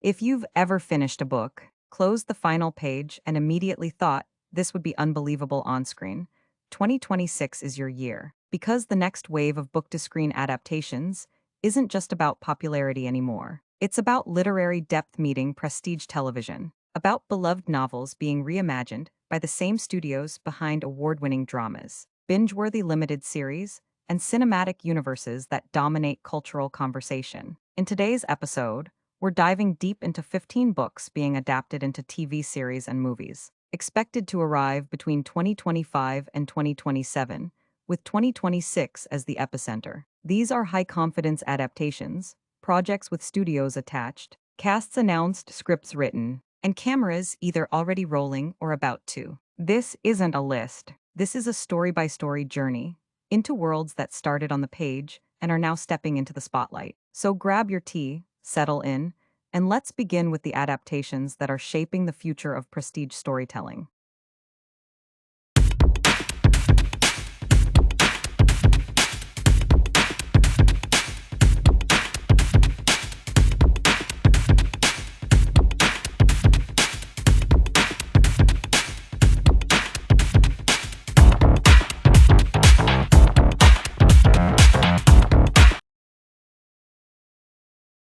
If you've ever finished a book, closed the final page, and immediately thought this would be unbelievable on screen, 2026 is your year. Because the next wave of book-to-screen adaptations isn't just about popularity anymore. It's about literary depth meeting prestige television, about beloved novels being reimagined by the same studios behind award-winning dramas, binge-worthy limited series, and cinematic universes that dominate cultural conversation. In today's episode, we're diving deep into 15 books being adapted into TV series and movies, expected to arrive between 2025 and 2027, with 2026 as the epicenter. These are high-confidence adaptations, projects with studios attached, casts announced, scripts written, and cameras either already rolling or about to. This isn't a list. This is a story-by-story journey into worlds that started on the page and are now stepping into the spotlight. So grab your tea, settle in, and let's begin with the adaptations that are shaping the future of prestige storytelling.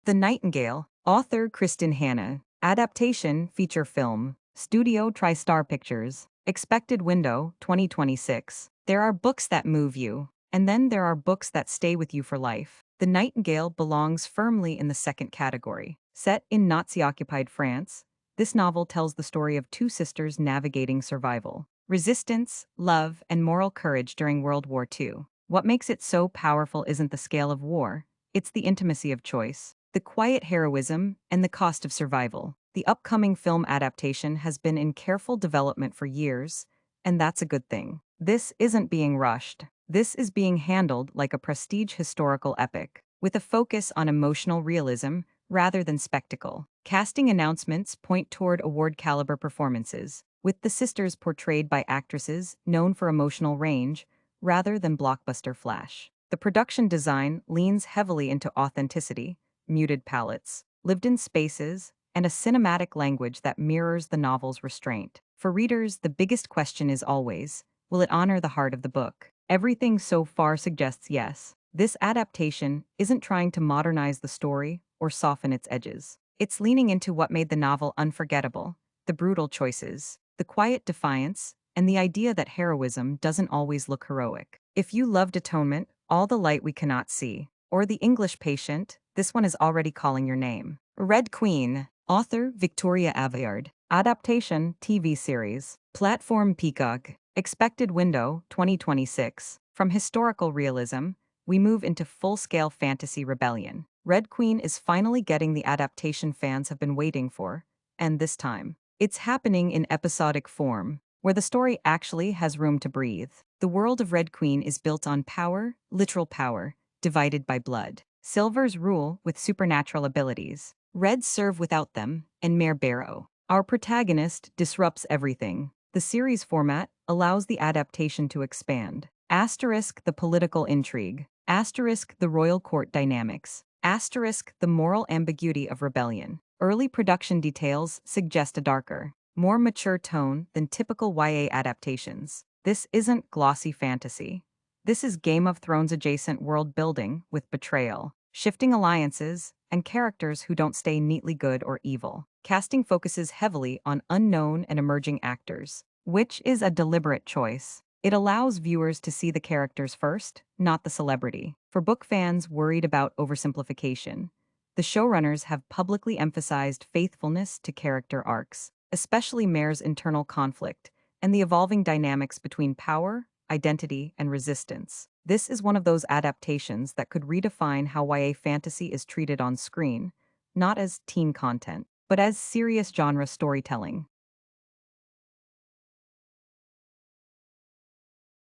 The Nightingale, author Kristen Hanna, adaptation feature film, studio TriStar Pictures, expected window 2026. There are books that move you, and then there are books that stay with you for life. The Nightingale belongs firmly in the second category. Set in Nazi-occupied France, this novel tells the story of two sisters navigating survival, resistance, love, and moral courage during World War II. What makes it so powerful isn't the scale of war, it's the intimacy of choice, the quiet heroism, and the cost of survival. The upcoming film adaptation has been in careful development for years, and that's a good thing. This isn't being rushed. This is being handled like a prestige historical epic, with a focus on emotional realism rather than spectacle. Casting announcements point toward award-caliber performances, with the sisters portrayed by actresses known for emotional range rather than blockbuster flash. The production design leans heavily into authenticity, muted palettes, lived-in spaces, and a cinematic language that mirrors the novel's restraint. For readers, the biggest question is always, will it honor the heart of the book? Everything so far suggests yes. This adaptation isn't trying to modernize the story or soften its edges. It's leaning into what made the novel unforgettable, the brutal choices, the quiet defiance, and the idea that heroism doesn't always look heroic. If you loved Atonement, All the Light We Cannot See, or The English Patient, this one is already calling your name. Red Queen, author Victoria Aveyard, adaptation TV series, platform Peacock, expected window 2026. From historical realism, we move into full-scale fantasy rebellion. Red Queen is finally getting the adaptation fans have been waiting for, and this time, it's happening in episodic form, where the story actually has room to breathe. The world of Red Queen is built on power, literal power, divided by blood. Silvers rule with supernatural abilities. Reds serve without them, and Mare Barrow, our protagonist, disrupts everything. The series format allows the adaptation to expand. Asterisk the political intrigue. Asterisk the royal court dynamics. Asterisk the moral ambiguity of rebellion. Early production details suggest a darker, more mature tone than typical YA adaptations. This isn't glossy fantasy. This is Game of Thrones-adjacent world building with betrayal, shifting alliances, and characters who don't stay neatly good or evil. Casting focuses heavily on unknown and emerging actors, which is a deliberate choice. It allows viewers to see the characters first, not the celebrity. For book fans worried about oversimplification, the showrunners have publicly emphasized faithfulness to character arcs, especially Mare's internal conflict and the evolving dynamics between power, identity, and resistance. This is one of those adaptations that could redefine how YA fantasy is treated on screen, not as teen content, but as serious genre storytelling.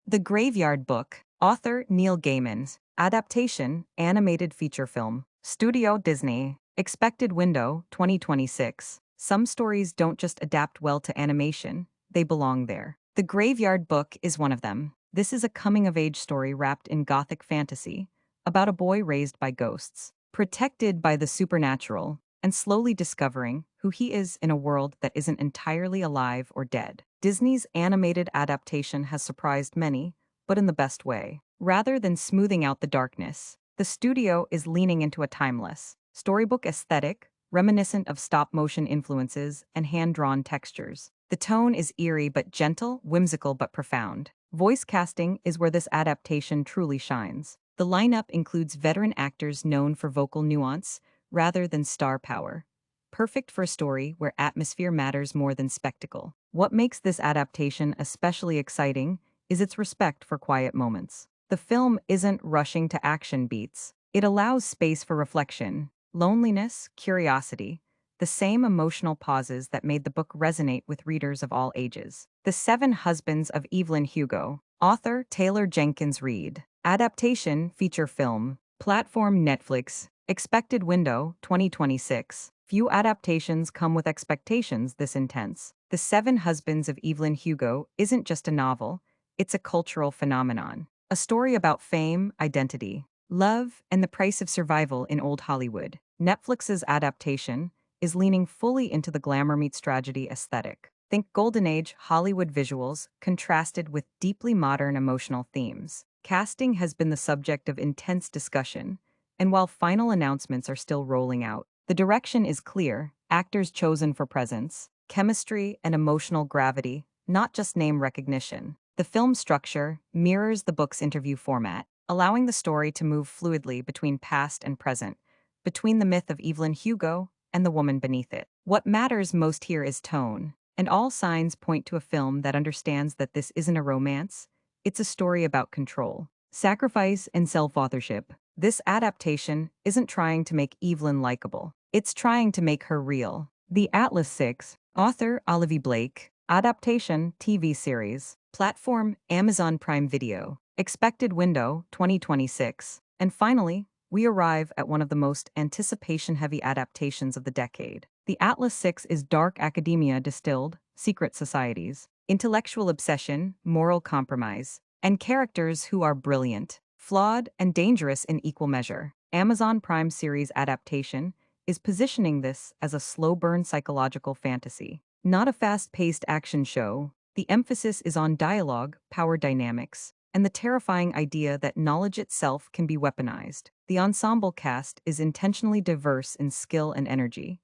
The Graveyard Book, author Neil Gaiman's, adaptation, animated feature film, Studio Disney, expected window 2026. Some stories don't just adapt well to animation, they belong there. The Graveyard Book is one of them. This is a coming-of-age story wrapped in gothic fantasy about a boy raised by ghosts, protected by the supernatural, and slowly discovering who he is in a world that isn't entirely alive or dead. Disney's animated adaptation has surprised many, but in the best way. Rather than smoothing out the darkness, the studio is leaning into a timeless, storybook aesthetic, reminiscent of stop-motion influences and hand-drawn textures. The tone is eerie but gentle, whimsical but profound. Voice casting is where this adaptation truly shines. The lineup includes veteran actors known for vocal nuance rather than star power, perfect for a story where atmosphere matters more than spectacle. What makes this adaptation especially exciting is its respect for quiet moments. The film isn't rushing to action beats. It allows space for reflection, loneliness, curiosity, the same emotional pauses that made the book resonate with readers of all ages. The Seven Husbands of Evelyn Hugo, author Taylor Jenkins Reid. Adaptation feature film, platform Netflix, expected window 2026. Few adaptations come with expectations this intense. The Seven Husbands of Evelyn Hugo isn't just a novel, it's a cultural phenomenon. A story about fame, identity, love, and the price of survival in old Hollywood. Netflix's adaptation is leaning fully into the glamour meets tragedy aesthetic. Think Golden Age Hollywood visuals contrasted with deeply modern emotional themes. Casting has been the subject of intense discussion, and while final announcements are still rolling out, the direction is clear: actors chosen for presence, chemistry, and emotional gravity, not just name recognition. The film structure mirrors the book's interview format, allowing the story to move fluidly between past and present, between the myth of Evelyn Hugo and the woman beneath it. What matters most here is tone, and all signs point to a film that understands that this isn't a romance, it's a story about control, sacrifice, and self-authorship. This adaptation isn't trying to make Evelyn likable. It's trying to make her real. The Atlas 6, author Olivia Blake, adaptation TV series, platform Amazon Prime Video, expected window 2026. And finally, we arrive at one of the most anticipation-heavy adaptations of the decade. The Atlas 6 is dark academia distilled, secret societies, intellectual obsession, moral compromise, and characters who are brilliant, flawed, and dangerous in equal measure. Amazon Prime series adaptation is positioning this as a slow-burn psychological fantasy, not a fast-paced action show. The emphasis is on dialogue, power dynamics, and the terrifying idea that knowledge itself can be weaponized. The ensemble cast is intentionally diverse in skill and energy,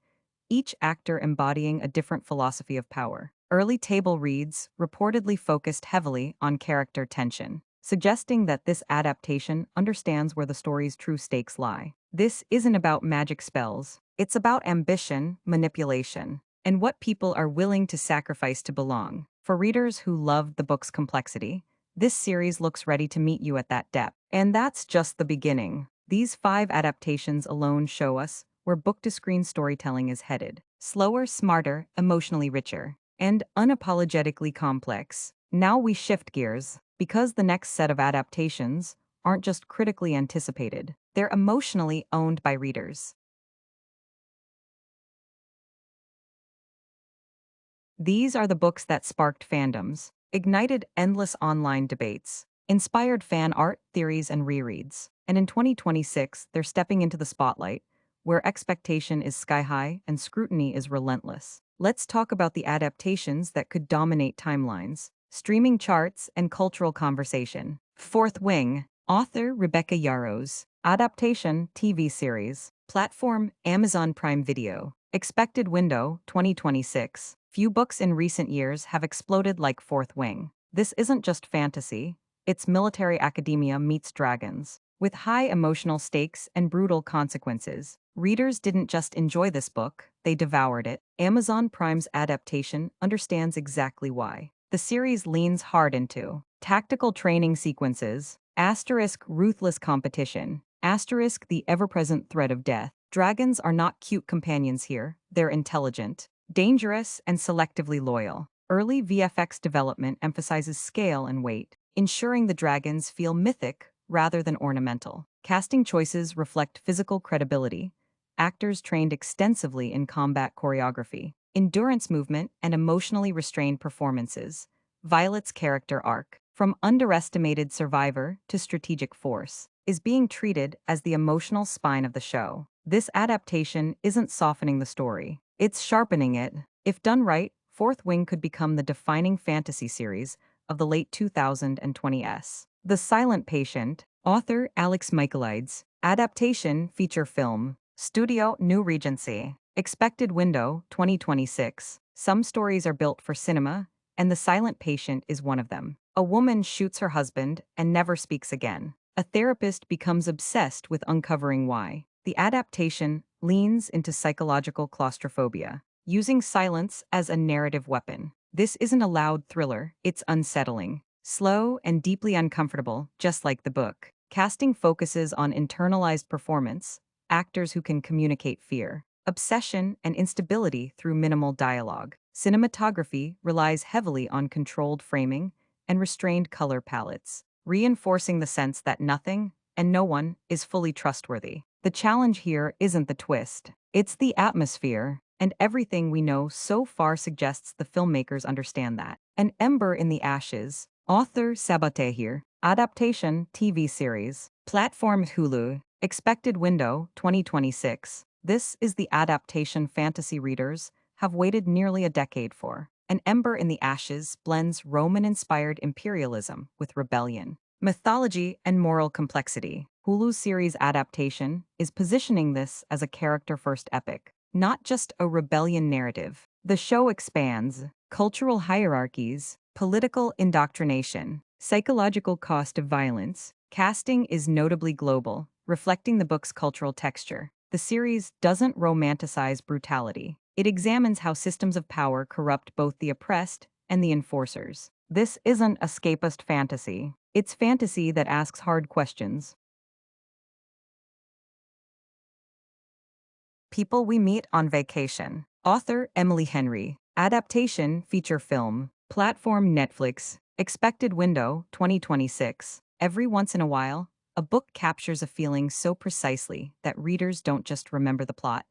each actor embodying a different philosophy of power. Early table reads reportedly focused heavily on character tension, suggesting that this adaptation understands where the story's true stakes lie. This isn't about magic spells, it's about ambition, manipulation, and what people are willing to sacrifice to belong. For readers who loved the book's complexity, this series looks ready to meet you at that depth. And that's just the beginning. These 5 adaptations alone show us where book-to-screen storytelling is headed. Slower, smarter, emotionally richer, and unapologetically complex. Now we shift gears, because the next set of adaptations aren't just critically anticipated, they're emotionally owned by readers. These are the books that sparked fandoms, ignited endless online debates, inspired fan art, theories, and rereads. And in 2026, they're stepping into the spotlight, where expectation is sky-high and scrutiny is relentless. Let's talk about the adaptations that could dominate timelines, streaming charts, and cultural conversation. Fourth Wing, author Rebecca Yarros, adaptation TV series, platform Amazon Prime Video, expected window 2026. Few books in recent years have exploded like Fourth Wing. This isn't just fantasy, it's military academia meets dragons. With high emotional stakes and brutal consequences, readers didn't just enjoy this book, they devoured it. Amazon Prime's adaptation understands exactly why. The series leans hard into tactical training sequences, asterisk ruthless competition, asterisk the ever-present threat of death. Dragons are not cute companions here, they're intelligent, dangerous, and selectively loyal. Early VFX development emphasizes scale and weight, ensuring the dragons feel mythic rather than ornamental. Casting choices reflect physical credibility. Actors trained extensively in combat choreography, endurance movement, and emotionally restrained performances. Violet's character arc, from underestimated survivor to strategic force, is being treated as the emotional spine of the show. This adaptation isn't softening the story, it's sharpening it. If done right, Fourth Wing could become the defining fantasy series of the late 2020s. The Silent Patient, author Alex Michaelides, adaptation feature film, Studio New Regency, expected window 2026. Some stories are built for cinema, and The Silent Patient is one of them. A woman shoots her husband and never speaks again. A therapist becomes obsessed with uncovering why. The adaptation leans into psychological claustrophobia, using silence as a narrative weapon. This isn't a loud thriller, it's unsettling, slow, and deeply uncomfortable, just like the book. Casting focuses on internalized performance, actors who can communicate fear, obsession, and instability through minimal dialogue. Cinematography relies heavily on controlled framing and restrained color palettes, reinforcing the sense that nothing and no one is fully trustworthy. The challenge here isn't the twist, it's the atmosphere, and everything we know so far suggests the filmmakers understand that. An Ember in the Ashes, author Sabatehir, adaptation TV series, platform Hulu, expected window 2026. This is the adaptation fantasy readers have waited nearly a decade for. An Ember in the Ashes blends Roman-inspired imperialism with rebellion, mythology, and moral complexity. Hulu's series adaptation is positioning this as a character-first epic, not just a rebellion narrative. The show expands cultural hierarchies, political indoctrination, psychological cost of violence. Casting is notably global, reflecting the book's cultural texture. The series doesn't romanticize brutality. It examines how systems of power corrupt both the oppressed and the enforcers. This isn't escapist fantasy. It's fantasy that asks hard questions. People We Meet on Vacation. Author Emily Henry. Adaptation feature film. Platform Netflix. Expected window 2026. Every once in a while, a book captures a feeling so precisely that readers don't just remember the plot,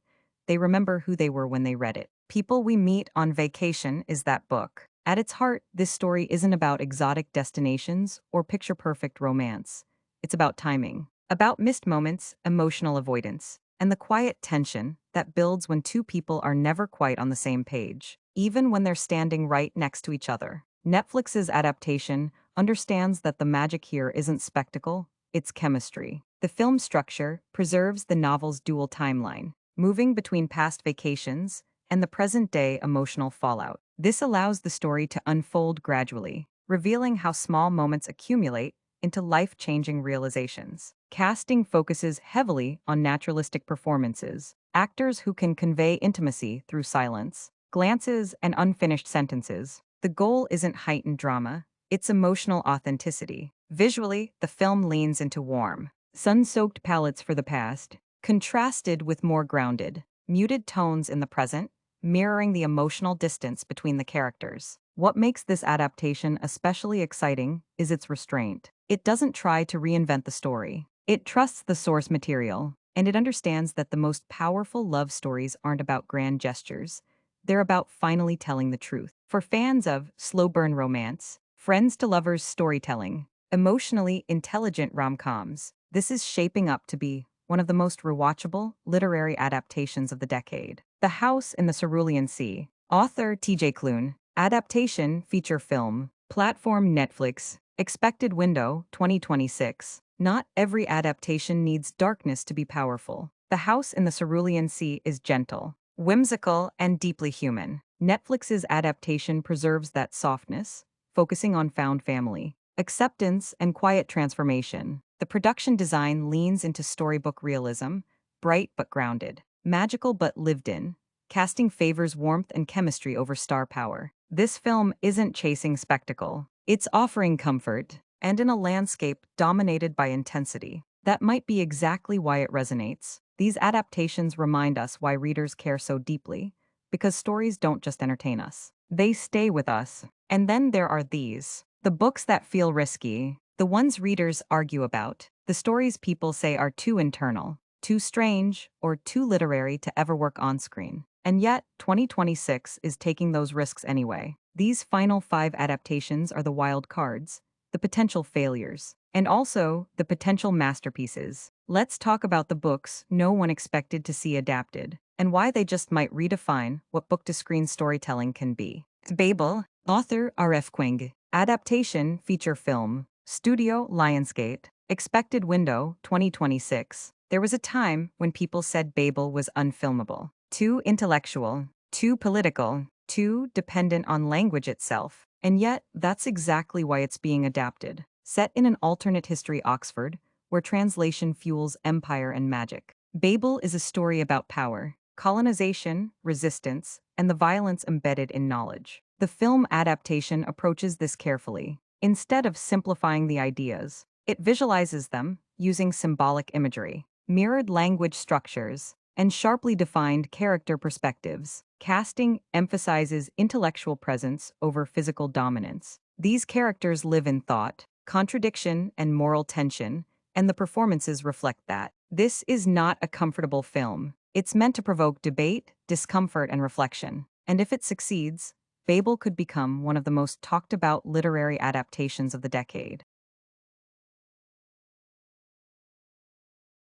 they remember who they were when they read it. People We Meet on Vacation is that book. At its heart, this story isn't about exotic destinations or picture-perfect romance. It's about timing, about missed moments, emotional avoidance, and the quiet tension that builds when two people are never quite on the same page, even when they're standing right next to each other. Netflix's adaptation understands that the magic here isn't spectacle, it's chemistry. The film structure preserves the novel's dual timeline, moving between past vacations and the present-day emotional fallout. This allows the story to unfold gradually, revealing how small moments accumulate into life-changing realizations. Casting focuses heavily on naturalistic performances, actors who can convey intimacy through silence, glances, and unfinished sentences. The goal isn't heightened drama, it's emotional authenticity. Visually, the film leans into warm, sun-soaked palettes for the past, contrasted with more grounded, muted tones in the present, mirroring the emotional distance between the characters. What makes this adaptation especially exciting is its restraint. It doesn't try to reinvent the story. It trusts the source material, and it understands that the most powerful love stories aren't about grand gestures. They're about finally telling the truth. For fans of slow burn romance, friends to lovers storytelling, emotionally intelligent rom-coms, this is shaping up to be one of the most rewatchable literary adaptations of the decade. The House in the Cerulean Sea, author T.J. Klune, adaptation feature film, platform Netflix, expected window 2026. Not every adaptation needs darkness to be powerful. The House in the Cerulean Sea is gentle, whimsical, and deeply human. Netflix's adaptation preserves that softness, focusing on found family, acceptance, and quiet transformation. The production design leans into storybook realism, bright but grounded, magical but lived in. Casting favors warmth and chemistry over star power. This film isn't chasing spectacle, it's offering comfort, and in a landscape dominated by intensity. That might be exactly why it resonates. These adaptations remind us why readers care so deeply, because stories don't just entertain us, they stay with us. And then there are these. The books that feel risky, the ones readers argue about, the stories people say are too internal, too strange, or too literary to ever work on screen. And yet, 2026 is taking those risks anyway. These final 5 adaptations are the wild cards, the potential failures, and also the potential masterpieces. let's talk about the books no one expected to see adapted, and why they just might redefine what book-to-screen storytelling can be. Babel, author R.F. Kuang, adaptation feature film, studio Lionsgate, expected window 2026. There was a time when people said Babel was unfilmable, too intellectual, too political, too dependent on language itself. And yet, that's exactly why it's being adapted. Set in an alternate history Oxford, where translation fuels empire and magic. Babel is a story about power, colonization, resistance, and the violence embedded in knowledge. The film adaptation approaches this carefully. Instead of simplifying the ideas, it visualizes them using symbolic imagery, mirrored language structures, and sharply defined character perspectives. Casting emphasizes intellectual presence over physical dominance. These characters live in thought, contradiction, and moral tension, and the performances reflect that. This is not a comfortable film. It's meant to provoke debate, discomfort, and reflection. And if it succeeds, Babel could become one of the most talked about literary adaptations of the decade.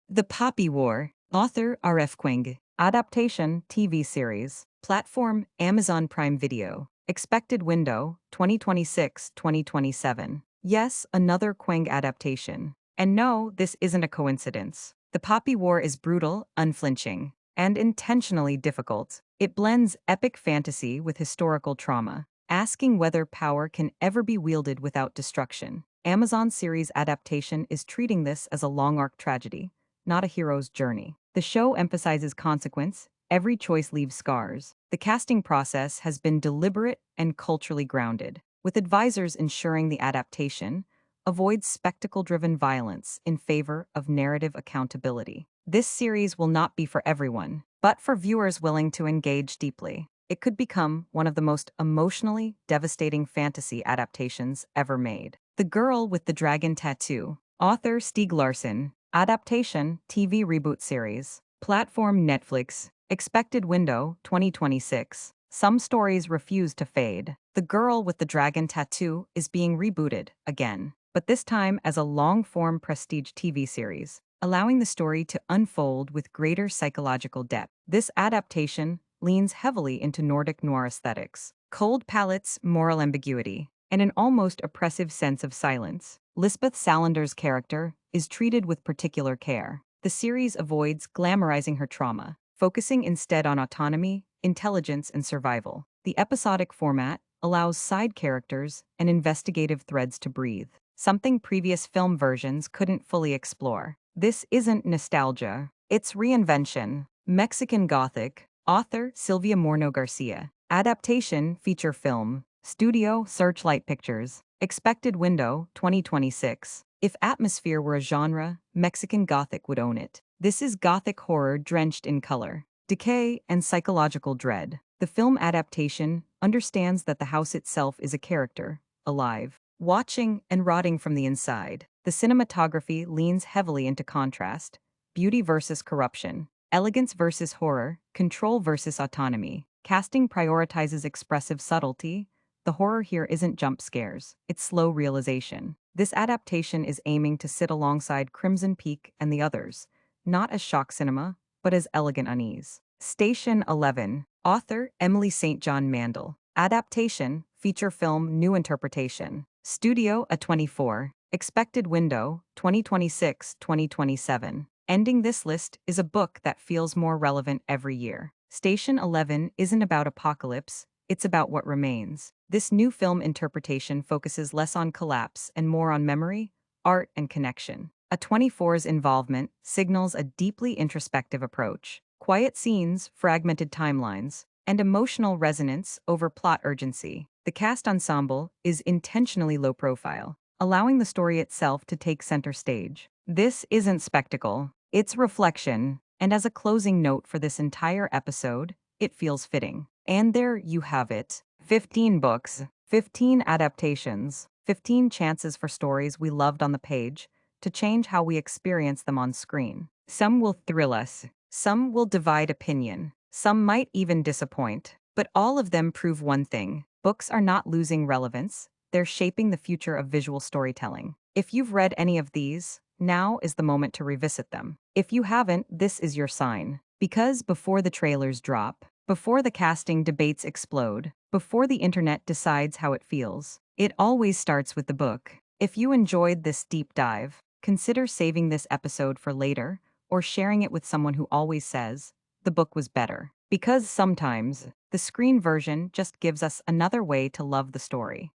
The Poppy War, author R.F. Kuang, adaptation TV series, platform Amazon Prime Video, expected window 2026-2027. Yes, another Kuang adaptation. And no, this isn't a coincidence. The Poppy War is brutal, unflinching, and intentionally difficult. It blends epic fantasy with historical trauma, asking whether power can ever be wielded without destruction. Amazon series adaptation is treating this as a long arc tragedy, not a hero's journey. The show emphasizes consequence. Every choice leaves scars. The casting process has been deliberate and culturally grounded, with advisors ensuring the adaptation avoids spectacle-driven violence in favor of narrative accountability. This series will not be for everyone, but for viewers willing to engage deeply. It could become one of the most emotionally devastating fantasy adaptations ever made. The Girl with the Dragon Tattoo, author Stieg Larsson, adaptation TV reboot series, platform Netflix, expected window 2026. Some stories refuse to fade. The Girl with the Dragon Tattoo is being rebooted again, but this time as a long-form prestige TV series, allowing the story to unfold with greater psychological depth. This adaptation leans heavily into Nordic noir aesthetics, cold palettes, moral ambiguity, and an almost oppressive sense of silence. Lisbeth Salander's character is treated with particular care. The series avoids glamorizing her trauma, focusing instead on autonomy, intelligence, and survival. The episodic format allows side characters and investigative threads to breathe, something previous film versions couldn't fully explore. This isn't nostalgia, it's reinvention. Mexican Gothic, author Silvia Morno Garcia, adaptation feature film, studio Searchlight Pictures, expected window 2026. If atmosphere were a genre, Mexican Gothic would own it. This is Gothic horror drenched in color, decay, and psychological dread. The film adaptation understands that the house itself is a character, alive, watching and rotting from the inside. The cinematography leans heavily into contrast, beauty versus corruption, elegance versus horror, control versus autonomy. Casting prioritizes expressive subtlety. The horror here isn't jump scares, it's slow realization. This adaptation is aiming to sit alongside Crimson Peak and the others, not as shock cinema, but as elegant unease. Station 11, author Emily St. John Mandel, adaptation, feature film, new interpretation, studio A24, expected window 2026-2027. Ending this list is a book that feels more relevant every year. Station 11 isn't about apocalypse, it's about what remains. This new film interpretation focuses less on collapse and more on memory, art, and connection. A24's involvement signals a deeply introspective approach. Quiet scenes, fragmented timelines, and emotional resonance over plot urgency. The cast ensemble is intentionally low profile, allowing the story itself to take center stage. This isn't spectacle, it's reflection, and as a closing note for this entire episode, it feels fitting. And there you have it. 15 books, 15 adaptations, 15 chances for stories we loved on the page to change how we experience them on screen. Some will thrill us, some will divide opinion, some might even disappoint, but all of them prove one thing: books are not losing relevance, they're shaping the future of visual storytelling. If you've read any of these, now is the moment to revisit them. If you haven't, this is your sign. Because before the trailers drop, before the casting debates explode, before the internet decides how it feels, it always starts with the book. If you enjoyed this deep dive, consider saving this episode for later or sharing it with someone who always says the book was better. Because sometimes the screen version just gives us another way to love the story.